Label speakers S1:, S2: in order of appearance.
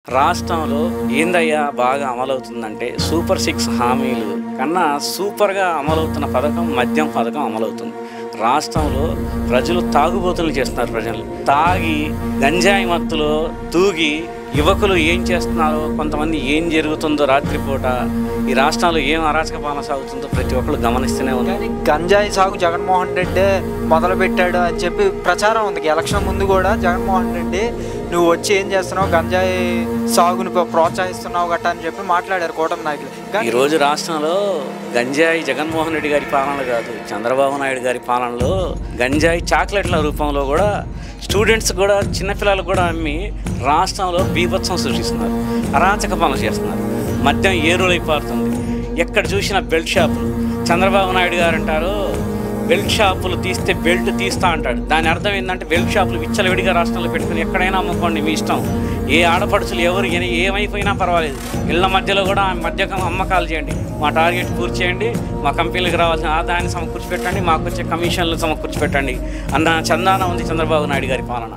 S1: రాష్ట్రంలో ఏందయ్యా బాగా అమలవుతుందంటే సూపర్ 6 హామీలు కన్నా సూపర్గా అమలవుతున్న పథకం మద్యం పథకం అమలవుతుంది. రాష్ట్రంలో ప్రజలు తాగుబోతులు చేస్తున్నారు. ప్రజలు తాగి గంజాయి మత్తులో తూగి యువకులు ఏం చేస్తున్నారో, కొంతమంది ఏం జరుగుతుందో రాత్రిపూట ఈ రాష్ట్రంలో ఏం అరాచక పాలన సాగుతుందో ప్రతి ఒక్కరు గమనిస్తూనే ఉన్నారు.
S2: గంజాయి సాగు జగన్మోహన్ రెడ్డి మొదలు పెట్టాడు అని చెప్పి ప్రచారం ఉంది. ఎలక్షన్ ముందు కూడా జగన్మోహన్ రెడ్డి నువ్వు వచ్చి ఏం చేస్తున్నావు, గంజాయి సాగును ప్రోత్సహిస్తున్నావు గట్ట అని చెప్పి మాట్లాడారు కూటమి నాయకులు.
S1: ఈరోజు రాష్ట్రంలో గంజాయి జగన్మోహన్ రెడ్డి గారి పాలన కాదు, చంద్రబాబు నాయుడు గారి పాలనలో గంజాయి చాక్లెట్ల రూపంలో కూడా స్టూడెంట్స్ కూడా చిన్నపిల్లలు కూడా అమ్మి రాష్ట్రంలో బీభత్సం సృష్టిస్తున్నారు, అరాచక పనులు చేస్తున్నారు. మద్యం ఏరులైపోతుంది. ఎక్కడ చూసినా బెల్ట్ షాపులు. చంద్రబాబు నాయుడు గారు అంటారు బెల్ట్ షాపులు తీస్తే బెల్ట్ తీస్తా అంటాడు. దాని అర్థం ఏంటంటే బెల్ట్ షాపులు విచ్చలవిడిగా రాష్ట్రంలో పెట్టుకుని ఎక్కడైనా అమ్ముకోండి, మీ ఇష్టం. ఏ ఆడపడుచులు ఎవరు ఏమైపోయినా పర్వాలేదు, ఇళ్ల మధ్యలో కూడా మద్యకం అమ్మకాలు చేయండి, మా టార్గెట్ పూర్తి చేయండి, మా కంపెనీలకు రావాల్సిన ఆదాయాన్ని సమకూర్చి పెట్టండి, మాకు వచ్చే కమిషన్లు సమకూర్చి పెట్టండి అన్న చందాన ఉంది చంద్రబాబు నాయుడు గారి పాలన.